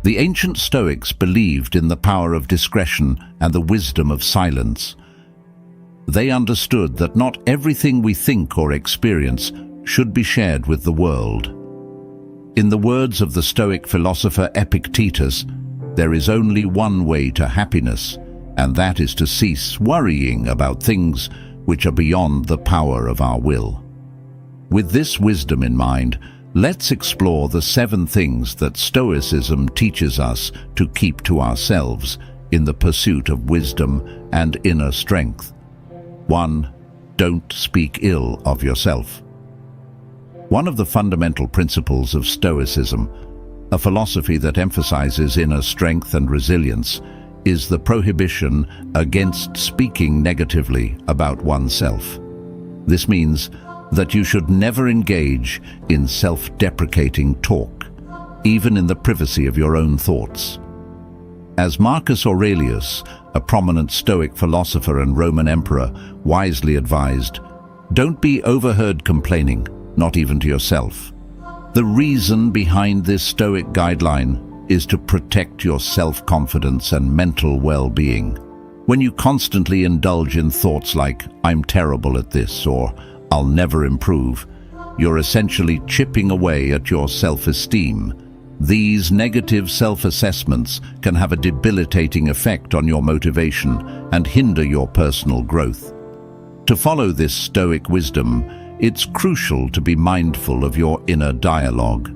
The ancient Stoics believed in the power of discretion and the wisdom of silence. They understood that not everything we think or experience should be shared with the world. In the words of the Stoic philosopher Epictetus, there is only one way to happiness, and that is to cease worrying about things which are beyond the power of our will. With this wisdom in mind, let's explore the 7 things that Stoicism teaches us to keep to ourselves in the pursuit of wisdom and inner strength. 1. Don't speak ill of yourself. One of the fundamental principles of Stoicism, a philosophy that emphasizes inner strength and resilience, is the prohibition against speaking negatively about oneself. This means that you should never engage in self-deprecating talk, even in the privacy of your own thoughts. As Marcus Aurelius, a prominent Stoic philosopher and Roman emperor, wisely advised, don't be overheard complaining, not even to yourself. The reason behind this Stoic guideline is to protect your self-confidence and mental well-being. When you constantly indulge in thoughts like, I'm terrible at this, or I'll never improve, you're essentially chipping away at your self-esteem. These negative self-assessments can have a debilitating effect on your motivation and hinder your personal growth. To follow this Stoic wisdom, it's crucial to be mindful of your inner dialogue.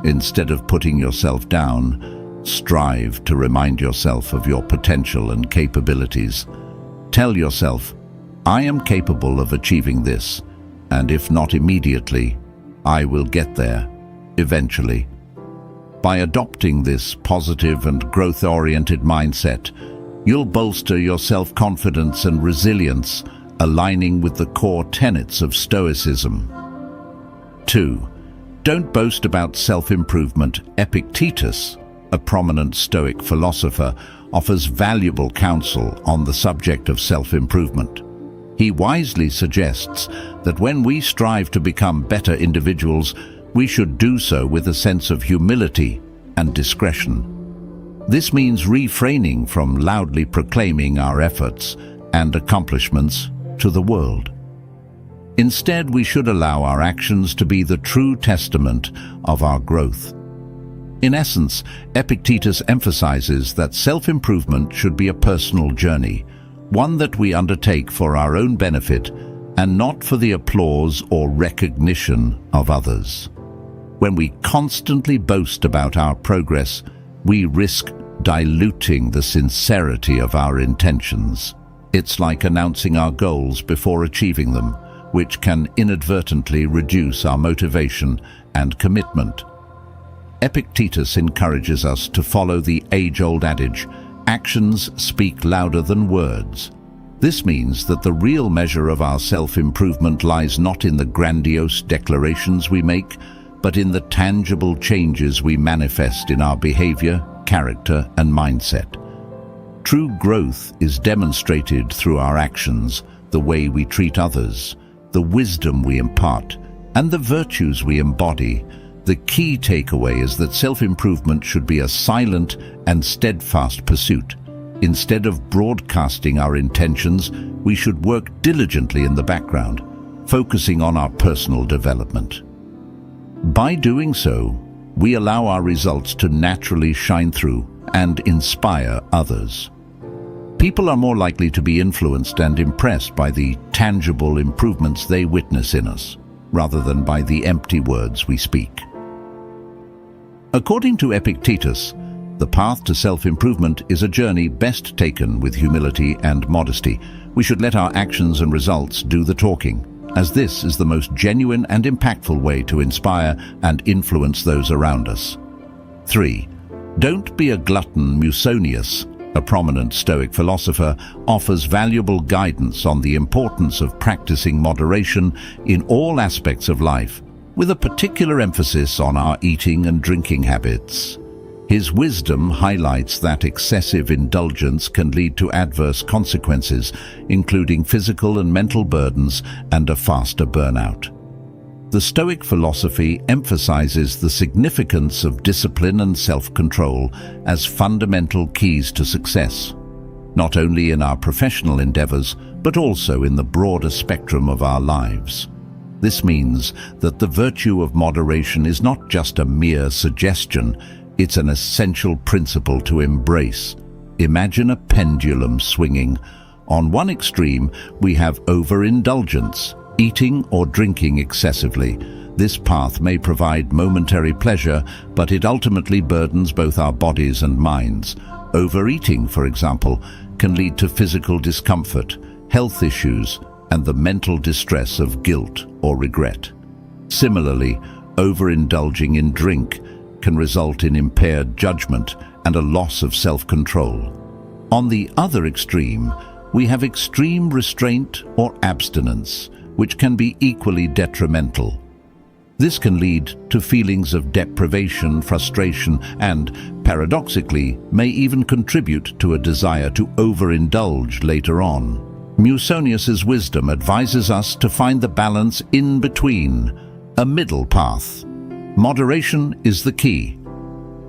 Instead of putting yourself down, strive to remind yourself of your potential and capabilities. Tell yourself, I am capable of achieving this, and if not immediately, I will get there, eventually. By adopting this positive and growth-oriented mindset, you'll bolster your self-confidence and resilience, aligning with the core tenets of Stoicism. 2. Don't boast about self-improvement. Epictetus, a prominent Stoic philosopher, offers valuable counsel on the subject of self-improvement. He wisely suggests that when we strive to become better individuals, we should do so with a sense of humility and discretion. This means refraining from loudly proclaiming our efforts and accomplishments to the world. Instead, we should allow our actions to be the true testament of our growth. In essence, Epictetus emphasizes that self-improvement should be a personal journey, one that we undertake for our own benefit and not for the applause or recognition of others. When we constantly boast about our progress, we risk diluting the sincerity of our intentions. It's like announcing our goals before achieving them, which can inadvertently reduce our motivation and commitment. Epictetus encourages us to follow the age-old adage, actions speak louder than words. This means that the real measure of our self-improvement lies not in the grandiose declarations we make, but in the tangible changes we manifest in our behavior, character, and mindset. True growth is demonstrated through our actions, the way we treat others, the wisdom we impart, and the virtues we embody. The key takeaway is that self-improvement should be a silent and steadfast pursuit. Instead of broadcasting our intentions, we should work diligently in the background, focusing on our personal development. By doing so, we allow our results to naturally shine through and inspire others. People are more likely to be influenced and impressed by the tangible improvements they witness in us, rather than by the empty words we speak. According to Epictetus, the path to self-improvement is a journey best taken with humility and modesty. We should let our actions and results do the talking, as this is the most genuine and impactful way to inspire and influence those around us. 3. Don't be a glutton. Musonius, a prominent Stoic philosopher, offers valuable guidance on the importance of practicing moderation in all aspects of life, with a particular emphasis on our eating and drinking habits. His wisdom highlights that excessive indulgence can lead to adverse consequences, including physical and mental burdens and a faster burnout. The Stoic philosophy emphasizes the significance of discipline and self-control as fundamental keys to success, not only in our professional endeavors, but also in the broader spectrum of our lives. This means that the virtue of moderation is not just a mere suggestion, it's an essential principle to embrace. Imagine a pendulum swinging. On one extreme, we have overindulgence, eating or drinking excessively. This path may provide momentary pleasure, but it ultimately burdens both our bodies and minds. Overeating, for example, can lead to physical discomfort, health issues, and the mental distress of guilt or regret. Similarly, overindulging in drink can result in impaired judgment and a loss of self-control. On the other extreme, we have extreme restraint or abstinence, which can be equally detrimental. This can lead to feelings of deprivation, frustration, and, paradoxically, may even contribute to a desire to overindulge later on. Musonius's wisdom advises us to find the balance in between, a middle path. Moderation is the key.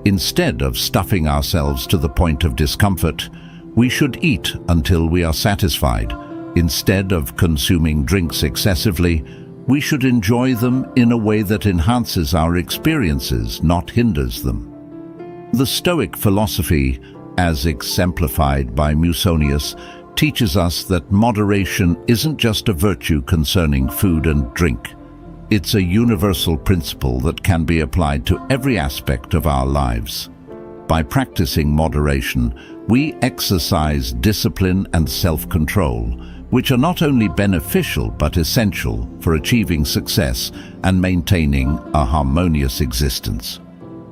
Instead of stuffing ourselves to the point of discomfort, we should eat until we are satisfied. Instead of consuming drinks excessively, we should enjoy them in a way that enhances our experiences, not hinders them. The Stoic philosophy, as exemplified by Musonius, teaches us that moderation isn't just a virtue concerning food and drink. It's a universal principle that can be applied to every aspect of our lives. By practicing moderation, we exercise discipline and self-control, which are not only beneficial but essential for achieving success and maintaining a harmonious existence.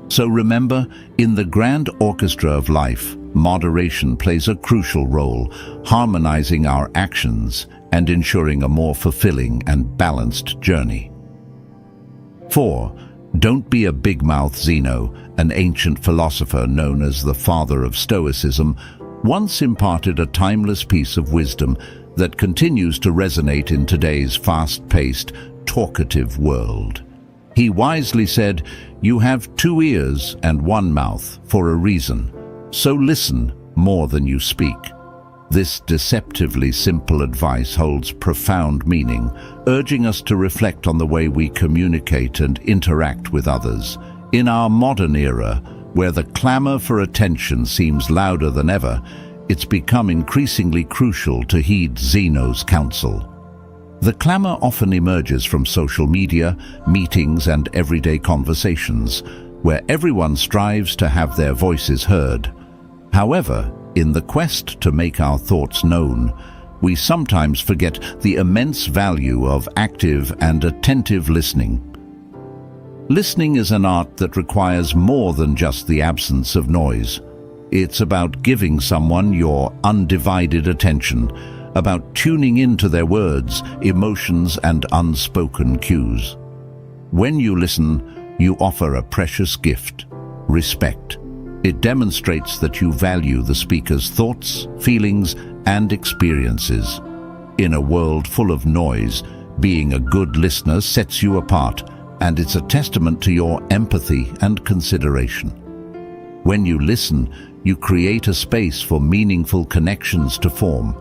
So remember, in the grand orchestra of life, moderation plays a crucial role, harmonizing our actions and ensuring a more fulfilling and balanced journey. 4. Don't be a big mouth. Zeno, an ancient philosopher known as the father of Stoicism, once imparted a timeless piece of wisdom that continues to resonate in today's fast-paced, talkative world. He wisely said, "You have 2 ears and 1 mouth for a reason, so listen more than you speak." This deceptively simple advice holds profound meaning, urging us to reflect on the way we communicate and interact with others. In our modern era, where the clamor for attention seems louder than ever, it's become increasingly crucial to heed Zeno's counsel. The clamor often emerges from social media, meetings, and everyday conversations, where everyone strives to have their voices heard. However, in the quest to make our thoughts known, we sometimes forget the immense value of active and attentive listening. Listening is an art that requires more than just the absence of noise. It's about giving someone your undivided attention, about tuning into their words, emotions, and unspoken cues. When you listen, you offer a precious gift: respect. It demonstrates that you value the speaker's thoughts, feelings, and experiences. In a world full of noise, being a good listener sets you apart, and it's a testament to your empathy and consideration. When you listen, you create a space for meaningful connections to form.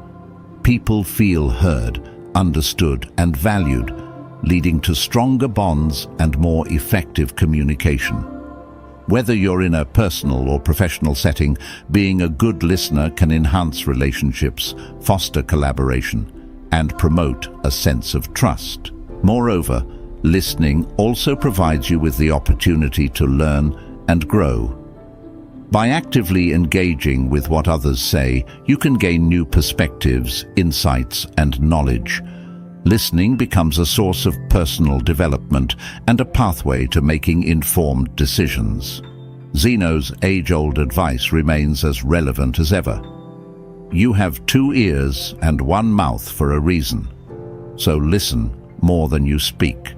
People feel heard, understood, and valued, leading to stronger bonds and more effective communication. Whether you're in a personal or professional setting, being a good listener can enhance relationships, foster collaboration, and promote a sense of trust. Moreover, listening also provides you with the opportunity to learn and grow. By actively engaging with what others say, you can gain new perspectives, insights, and knowledge. Listening becomes a source of personal development and a pathway to making informed decisions. Zeno's age-old advice remains as relevant as ever. You have 2 ears and 1 mouth for a reason, so listen more than you speak.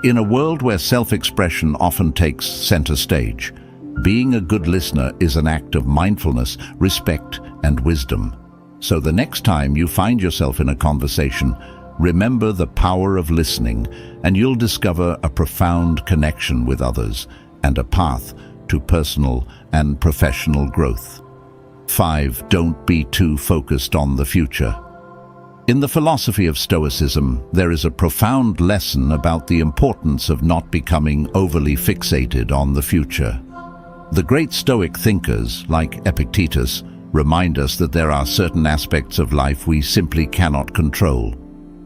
In a world where self-expression often takes center stage, being a good listener is an act of mindfulness, respect, and wisdom. So the next time you find yourself in a conversation, Remember the power of listening, and you'll discover a profound connection with others and a path to personal and professional growth. 5. Don't be too focused on the future. In the philosophy of Stoicism, there is a profound lesson about the importance of not becoming overly fixated on the future. The great Stoic thinkers, like Epictetus, remind us that there are certain aspects of life we simply cannot control.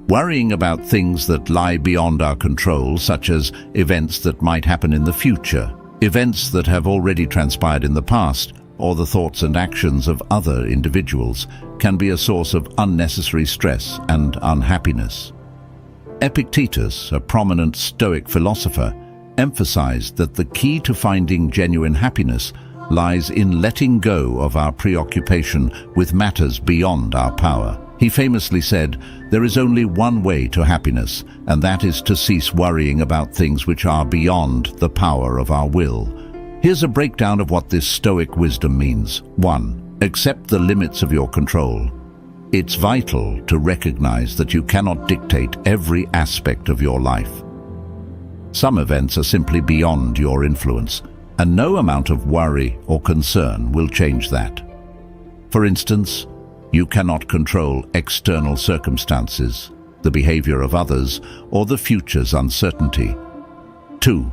Worrying about things that lie beyond our control, such as events that might happen in the future, events that have already transpired in the past, or the thoughts and actions of other individuals, can be a source of unnecessary stress and unhappiness. Epictetus, a prominent Stoic philosopher, emphasized that the key to finding genuine happiness lies in letting go of our preoccupation with matters beyond our power. He famously said, "There is only one way to happiness, and that is to cease worrying about things which are beyond the power of our will." Here's a breakdown of what this Stoic wisdom means. 1. Accept the limits of your control. It's vital to recognize that you cannot dictate every aspect of your life. Some events are simply beyond your influence, and no amount of worry or concern will change that. For instance, you cannot control external circumstances, the behavior of others, or the future's uncertainty. 2.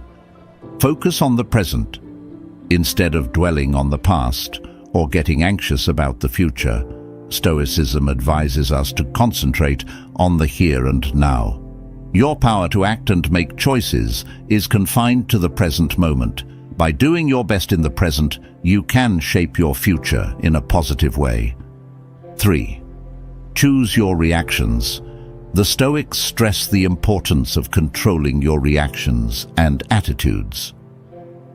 Focus on the present. Instead of dwelling on the past or getting anxious about the future, Stoicism advises us to concentrate on the here and now. Your power to act and make choices is confined to the present moment. By doing your best in the present, you can shape your future in a positive way. 3. Choose your reactions. The Stoics stress the importance of controlling your reactions and attitudes.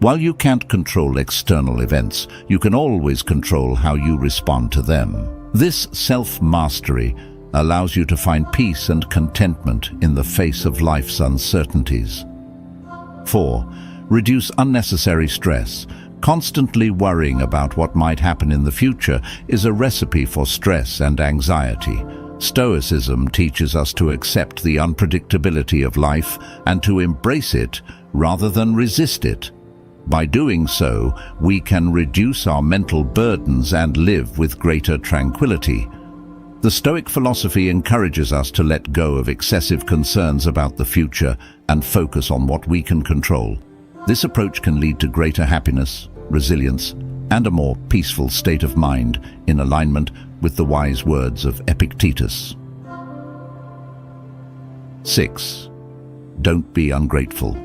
While you can't control external events, you can always control how you respond to them. This self-mastery allows you to find peace and contentment in the face of life's uncertainties. 4. Reduce unnecessary stress. Constantly worrying about what might happen in the future is a recipe for stress and anxiety. Stoicism teaches us to accept the unpredictability of life and to embrace it rather than resist it. By doing so, we can reduce our mental burdens and live with greater tranquility. The Stoic philosophy encourages us to let go of excessive concerns about the future and focus on what we can control. This approach can lead to greater happiness, resilience, and a more peaceful state of mind in alignment with the wise words of Epictetus. 6. Don't be ungrateful.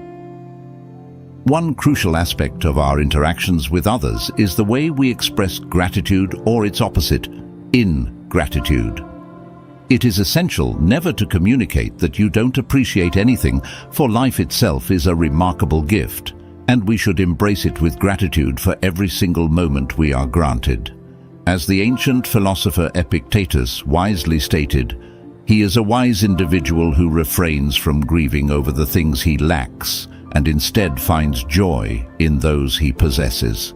One crucial aspect of our interactions with others is the way we express gratitude or its opposite, ingratitude. It is essential never to communicate that you don't appreciate anything, for life itself is a remarkable gift, and we should embrace it with gratitude for every single moment we are granted. As the ancient philosopher Epictetus wisely stated, he is a wise individual who refrains from grieving over the things he lacks and instead finds joy in those he possesses.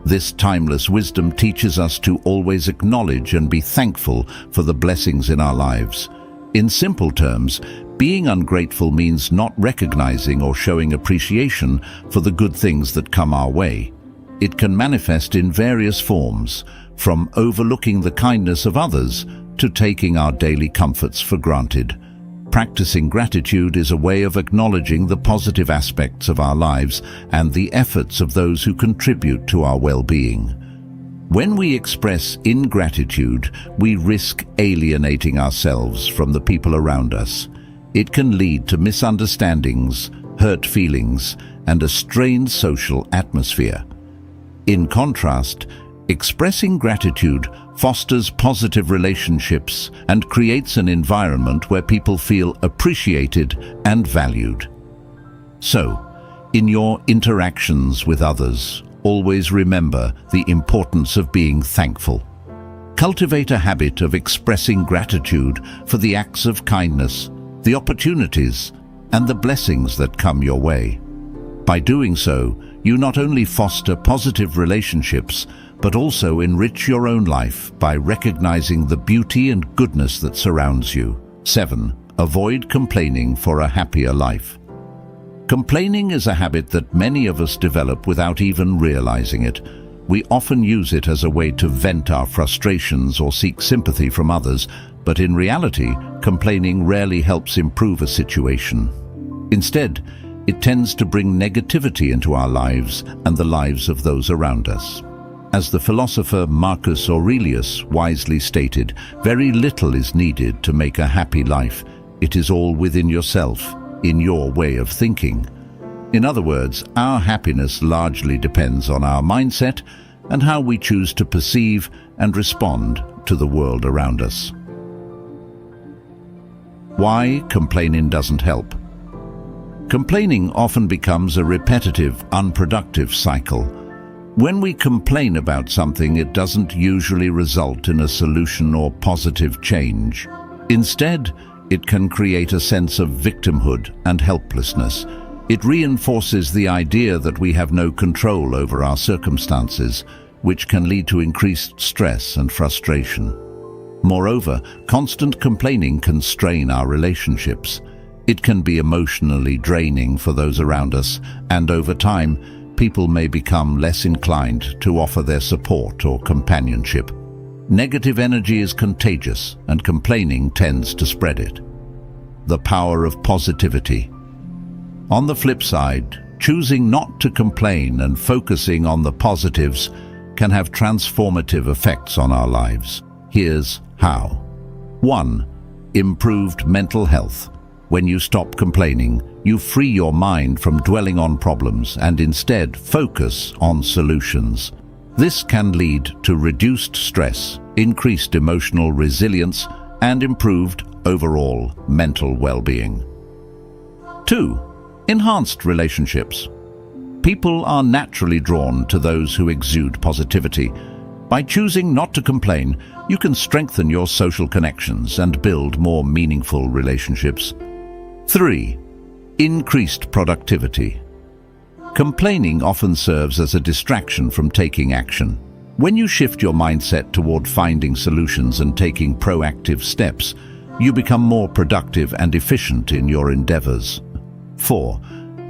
This timeless wisdom teaches us to always acknowledge and be thankful for the blessings in our lives. In simple terms, being ungrateful means not recognizing or showing appreciation for the good things that come our way. It can manifest in various forms, from overlooking the kindness of others to taking our daily comforts for granted. Practicing gratitude is a way of acknowledging the positive aspects of our lives and the efforts of those who contribute to our well-being. When we express ingratitude, we risk alienating ourselves from the people around us. It can lead to misunderstandings, hurt feelings, and a strained social atmosphere. In contrast, expressing gratitude fosters positive relationships and creates an environment where people feel appreciated and valued. So, in your interactions with others, always remember the importance of being thankful. Cultivate a habit of expressing gratitude for the acts of kindness, the opportunities, and the blessings that come your way. By doing so, you not only foster positive relationships, but also enrich your own life by recognizing the beauty and goodness that surrounds you. 7. avoid complaining for a happier life. Complaining is a habit that many of us develop without even realizing it. We often use it as a way to vent our frustrations or seek sympathy from others, but in reality, complaining rarely helps improve a situation. Instead, it tends to bring negativity into our lives and the lives of those around us. As the philosopher Marcus Aurelius wisely stated, very little is needed to make a happy life. It is all within yourself, in your way of thinking. In other words, our happiness largely depends on our mindset and how we choose to perceive and respond to the world around us. Why complaining doesn't help? Complaining often becomes a repetitive, unproductive cycle. When we complain about something, it doesn't usually result in a solution or positive change. Instead, it can create a sense of victimhood and helplessness. It reinforces the idea that we have no control over our circumstances, which can lead to increased stress and frustration. Moreover, constant complaining can strain our relationships. It can be emotionally draining for those around us, and over time, people may become less inclined to offer their support or companionship. Negative energy is contagious, and complaining tends to spread it. The power of positivity. On the flip side, choosing not to complain and focusing on the positives can have transformative effects on our lives. Here's how. 1. Improved mental health. When you stop complaining, you free your mind from dwelling on problems and instead focus on solutions. This can lead to reduced stress, increased emotional resilience, and improved overall mental well-being. 2. Enhanced relationships. People are naturally drawn to those who exude positivity. By choosing not to complain, you can strengthen your social connections and build more meaningful relationships. 3. Increased productivity. Complaining often serves as a distraction from taking action. When you shift your mindset toward finding solutions and taking proactive steps, you become more productive and efficient in your endeavors. 4.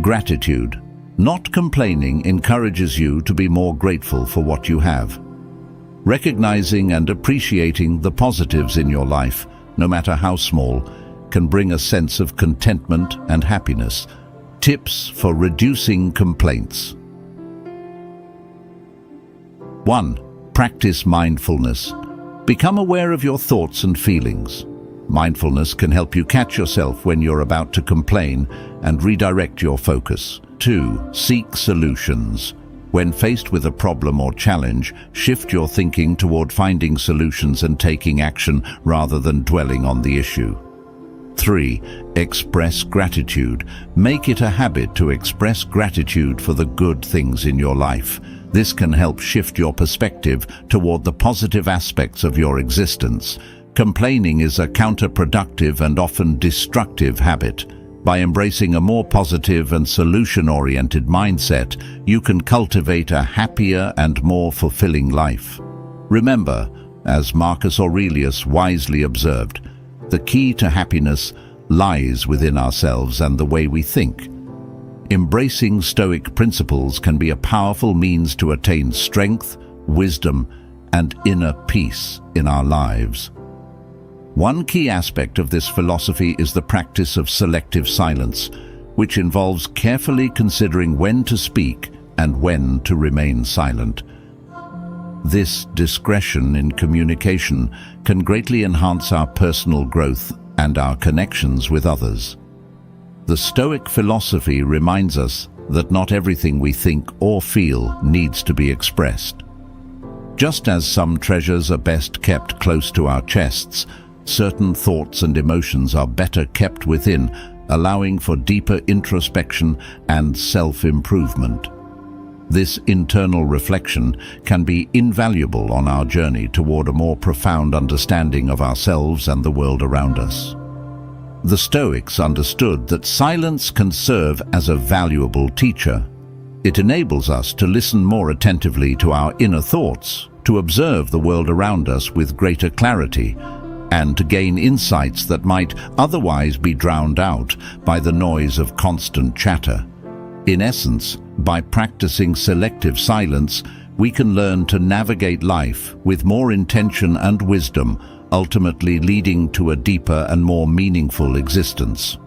Gratitude. Not complaining encourages you to be more grateful for what you have. Recognizing and appreciating the positives in your life, no matter how small, can bring a sense of contentment and happiness. Tips for reducing complaints. 1. Practice mindfulness. Become aware of your thoughts and feelings. Mindfulness can help you catch yourself when you're about to complain and redirect your focus. 2. Seek solutions. When faced with a problem or challenge, shift your thinking toward finding solutions and taking action rather than dwelling on the issue. 3. Express gratitude. Make it a habit to express gratitude for the good things in your life. This can help shift your perspective toward the positive aspects of your existence. Complaining is a counterproductive and often destructive habit. By embracing a more positive and solution-oriented mindset, you can cultivate a happier and more fulfilling life. Remember, as Marcus Aurelius wisely observed, the key to happiness lies within ourselves and the way we think. Embracing Stoic principles can be a powerful means to attain strength, wisdom, and inner peace in our lives. One key aspect of this philosophy is the practice of selective silence, which involves carefully considering when to speak and when to remain silent. This discretion in communication can greatly enhance our personal growth and our connections with others. The Stoic philosophy reminds us that not everything we think or feel needs to be expressed. Just as some treasures are best kept close to our chests, certain thoughts and emotions are better kept within, allowing for deeper introspection and self-improvement. This internal reflection can be invaluable on our journey toward a more profound understanding of ourselves and the world around us. The Stoics understood that silence can serve as a valuable teacher. It enables us to listen more attentively to our inner thoughts, to observe the world around us with greater clarity, and to gain insights that might otherwise be drowned out by the noise of constant chatter. In essence, by practicing selective silence, we can learn to navigate life with more intention and wisdom, ultimately leading to a deeper and more meaningful existence.